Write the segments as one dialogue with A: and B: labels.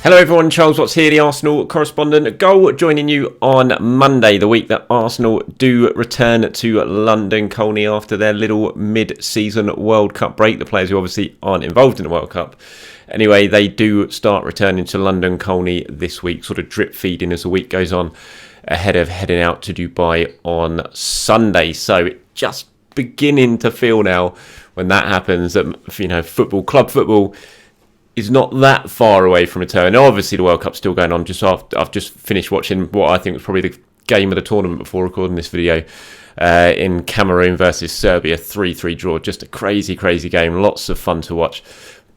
A: Hello everyone, Charles Watts here, the Arsenal correspondent. Goal joining you on Monday, the week that Arsenal do return to London Colney after their little mid-season World Cup break. The players who obviously aren't involved in the World Cup. Anyway, they do start returning to London Colney this week, sort of drip feeding as the week goes on, ahead of heading out to Dubai on Sunday. So it just beginning to feel now when that happens that, club football is not that far away from return. Obviously, the World Cup's still going on. I've just finished watching what I think was probably the game of the tournament before recording this video in Cameroon versus Serbia, 3-3 draw. Just a crazy, crazy game. Lots of fun to watch.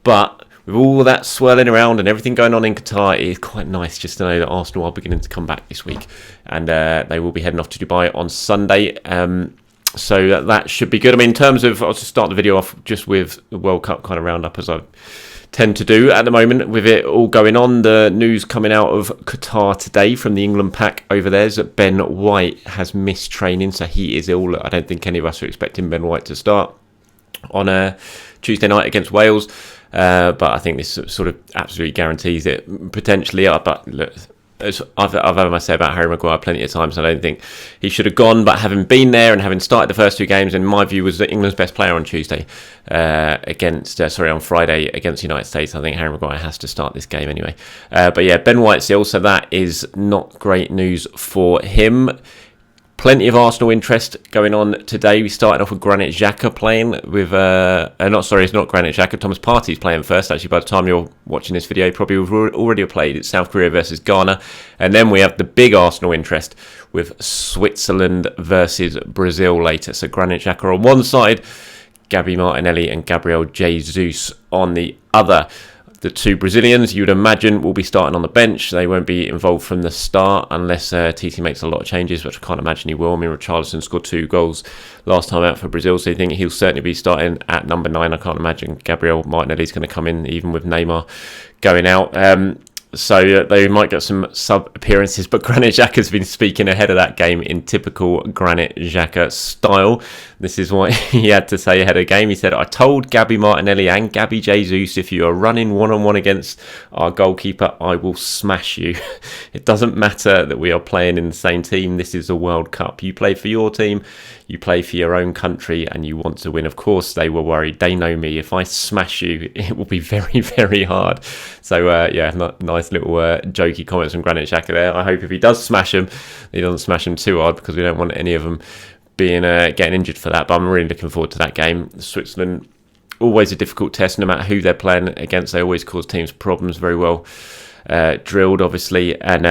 A: But with all that swirling around and everything going on in Qatar, it is quite nice just to know that Arsenal are beginning to come back this week. And they will be heading off to Dubai on Sunday. So that should be good. I mean, in terms of, I'll just start the video off just with the World Cup kind of roundup as I tend to do at the moment with it all going on. The news coming out of Qatar today from the England pack over there is that Ben White has missed training, so he is ill. I don't think any of us are expecting Ben White to start on a Tuesday night against Wales, but I think this sort of absolutely guarantees it potentially. But look, as I've had my say about Harry Maguire plenty of times. I don't think he should have gone, but having been there and having started the first two games, in my view, was England's best player on on Friday against the United States. I think Harry Maguire has to start this game anyway. But yeah, Ben White's ill, so that is not great news for him. Plenty of Arsenal interest going on today. We started off with Granit Xhaka playing with... it's not Granit Xhaka. Thomas Partey's playing first. Actually, by the time you're watching this video, probably we've already played. It's South Korea versus Ghana. And then we have the big Arsenal interest with Switzerland versus Brazil later. So Granit Xhaka on one side, Gabriel Martinelli and Gabriel Jesus on the other. The two Brazilians, you would imagine, will be starting on the bench. They won't be involved from the start unless TT makes a lot of changes, which I can't imagine he will. I mean, Richarlison scored 2 goals last time out for Brazil, so I think he'll certainly be starting at number 9. I can't imagine Gabriel Martinelli's going to come in, even with Neymar going out. So they might get some sub-appearances, but Granit Xhaka's been speaking ahead of that game in typical Granit Xhaka style. This is what he had to say ahead of the game. He said, "I told Gabby Martinelli and Gabby Jesus, if you are running one-on-one against our goalkeeper, I will smash you. It doesn't matter that we are playing in the same team. This is a World Cup. You play for your team, you play for your own country, and you want to win." Of course, they were worried. They know me. If I smash you, it will be very, very hard. So, nice little jokey comments from Granit Xhaka there. I hope if he does smash him, he doesn't smash him too hard, because we don't want any of them being getting injured for that. But I'm really looking forward to that game. Switzerland, always a difficult test, no matter who they're playing against. They always cause teams problems, very well drilled, obviously. And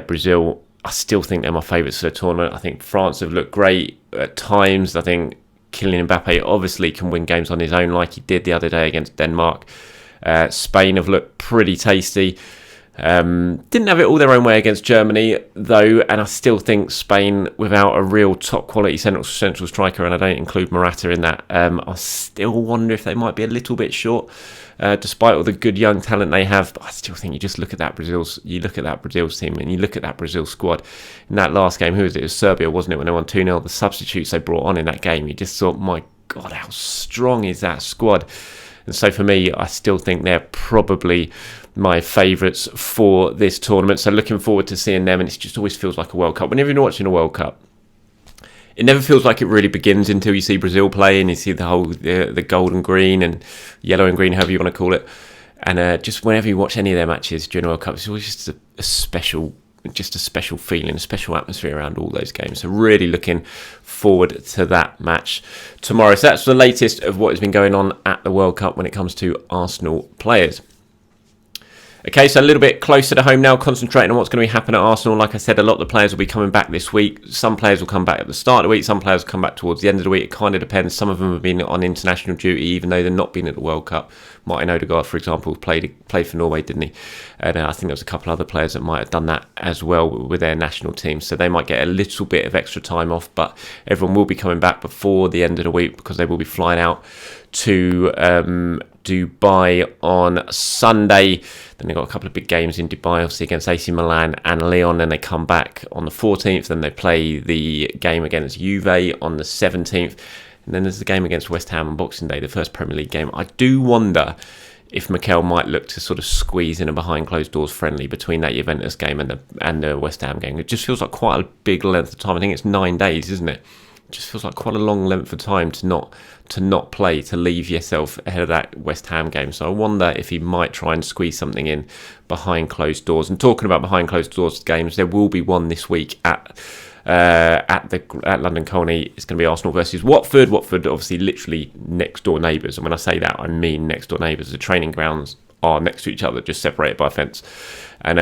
A: Brazil, I still think they're my favourites for the tournament. I think France have looked great at times. I think Kylian Mbappe obviously can win games on his own, like he did the other day against Denmark. Spain have looked pretty tasty. Didn't have it all their own way against Germany, though, and I still think Spain, without a real top-quality central striker, and I don't include Morata in that, I still wonder if they might be a little bit short, despite all the good young talent they have. But I still think you look at that Brazil's team, and you look at that Brazil squad. In that last game, who was it? It was Serbia, wasn't it, when they won 2-0? The substitutes they brought on in that game, you just thought, my God, how strong is that squad? And so for me, I still think they're probably my favourites for this tournament. So looking forward to seeing them. And it just always feels like a World Cup. Whenever you're watching a World Cup, it never feels like it really begins until you see Brazil play and you see the whole the gold and green and yellow and green, however you want to call it. And just whenever you watch any of their matches during the World Cup, it's always just a special feeling, a special atmosphere around all those games. So really looking forward to that match tomorrow. So that's the latest of what has been going on at the World Cup when it comes to Arsenal players. Okay, so a little bit closer to home now, concentrating on what's going to be happening at Arsenal. Like I said, a lot of the players will be coming back this week. Some players will come back at the start of the week. Some players will come back towards the end of the week. It kind of depends. Some of them have been on international duty, even though they've not been at the World Cup. Martin Odegaard, for example, played for Norway, didn't he? And I think there was a couple other players that might have done that as well with their national teams. So they might get a little bit of extra time off, but everyone will be coming back before the end of the week because they will be flying out to Dubai on Sunday. Then they've got a couple of big games in Dubai, obviously against AC Milan and Lyon. Then they come back on the 14th. Then they play the game against Juve on the 17th. And then there's the game against West Ham on Boxing Day, the first Premier League game. I do wonder if Mikel might look to sort of squeeze in a behind closed doors friendly between that Juventus game and the West Ham game. It just feels like quite a big length of time. I think it's 9 days, isn't it? It just feels like quite a long length of time to not play, to leave yourself ahead of that West Ham game. So I wonder if he might try and squeeze something in behind closed doors. And talking about behind closed doors games, there will be one this week at London Colney. It's going to be Arsenal versus Watford. Watford obviously literally next door neighbours, and when I say that I mean next door neighbours. The training grounds are next to each other, just separated by a fence, and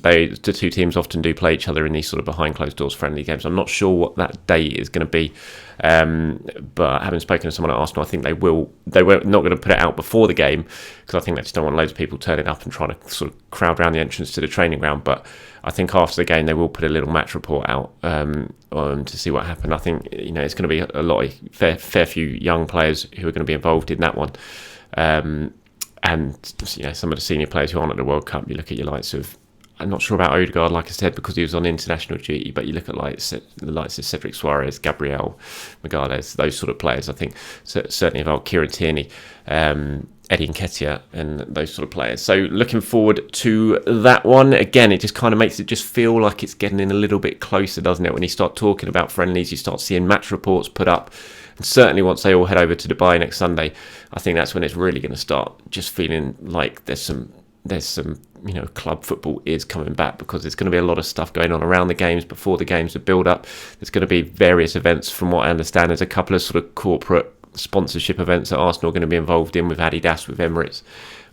A: the two teams often do play each other in these sort of behind closed doors friendly games. I'm not sure what that date is going to be, but having spoken to someone at Arsenal, I think they were not going to put it out before the game, because I think they just don't want loads of people turning up and trying to sort of crowd around the entrance to the training ground. But I think after the game they will put a little match report out to see what happened. I think it's going to be a lot of fair few young players who are going to be involved in that one, and some of the senior players who aren't at the World Cup. You look at your likes of, I'm not sure about Odegaard, like I said, because he was on international duty, but you look at the likes of Cedric Suarez, Gabriel, Magalhaes, those sort of players. I think certainly about Kieran Tierney, Eddie Nketiah, and those sort of players. So looking forward to that one. Again, it just kind of makes it just feel like it's getting in a little bit closer, doesn't it? When you start talking about friendlies, you start seeing match reports put up. And certainly once they all head over to Dubai next Sunday, I think that's when it's really going to start just feeling like there's some club football is coming back, because there's going to be a lot of stuff going on around the games, before the games, the build up. There's going to be various events. From what I understand, there's a couple of sort of corporate sponsorship events that Arsenal are going to be involved in, with Adidas, with Emirates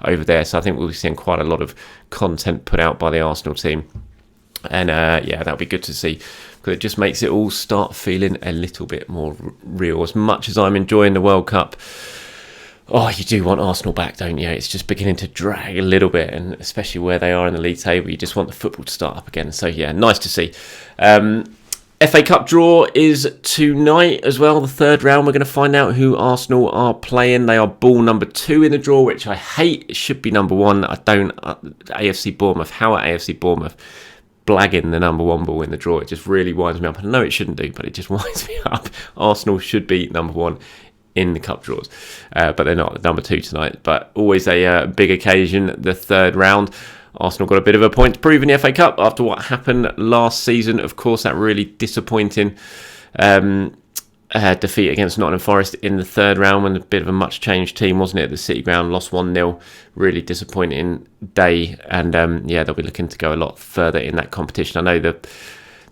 A: over there. So I think we'll be seeing quite a lot of content put out by the Arsenal team, and that'll be good to see, because it just makes it all start feeling a little bit more real. As much as I'm enjoying the World Cup, you do want Arsenal back, don't you? It's just beginning to drag a little bit, and especially where they are in the league table, you just want the football to start up again. So yeah, nice to see. FA Cup draw is tonight as well, the third round. We're going to find out who Arsenal are playing. They are ball number 2 in the draw, which I hate. It should be number 1. I don't. AFC Bournemouth. How are AFC Bournemouth blagging the number 1 ball in the draw? It just really winds me up. I know it shouldn't do, but it just winds me up. Arsenal should be number 1 in the cup draws, but they're not. Number 2 tonight. But always a big occasion, the third round. Arsenal got a bit of a point to prove in the FA Cup after what happened last season. Of course, that really disappointing defeat against Nottingham Forest in the third round, when a bit of a much changed team, wasn't it, at the City Ground, lost 1-0. Really disappointing day, and they'll be looking to go a lot further in that competition. I know that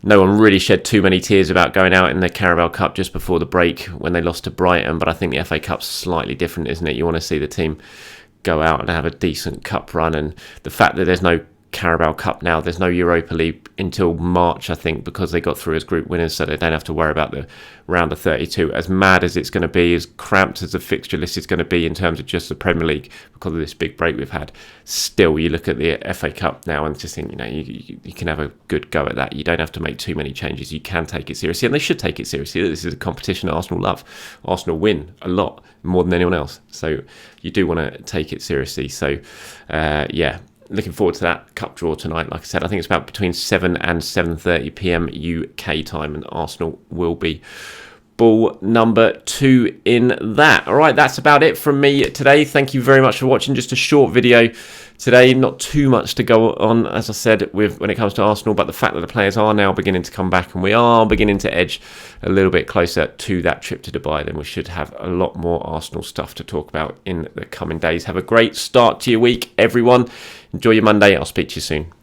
A: no one really shed too many tears about going out in the Carabao Cup just before the break when they lost to Brighton, but I think the FA Cup's slightly different, isn't it? You want to see the team go out and have a decent cup run, and the fact that there's no Carabao Cup now, there's no Europa League until March, I think, because they got through as group winners, so they don't have to worry about the round of 32. As mad as it's going to be, as cramped as the fixture list is going to be in terms of just the Premier League because of this big break we've had, still you look at the FA Cup now and just think, you can have a good go at that. You don't have to make too many changes. You can take it seriously, and they should take it seriously. This is a competition that Arsenal love. Arsenal win a lot, more than anyone else, so you do want to take it seriously. So looking forward to that cup draw tonight. Like I said, I think it's about between 7 and 7:30 p.m. UK time, and Arsenal will be ball number 2 in that. All right, that's about it from me today. Thank you very much for watching. Just a short video today, not too much to go on, as I said, when it comes to Arsenal, but the fact that the players are now beginning to come back and we are beginning to edge a little bit closer to that trip to Dubai, then we should have a lot more Arsenal stuff to talk about in the coming days. Have a great start to your week, everyone. Enjoy your Monday. I'll speak to you soon.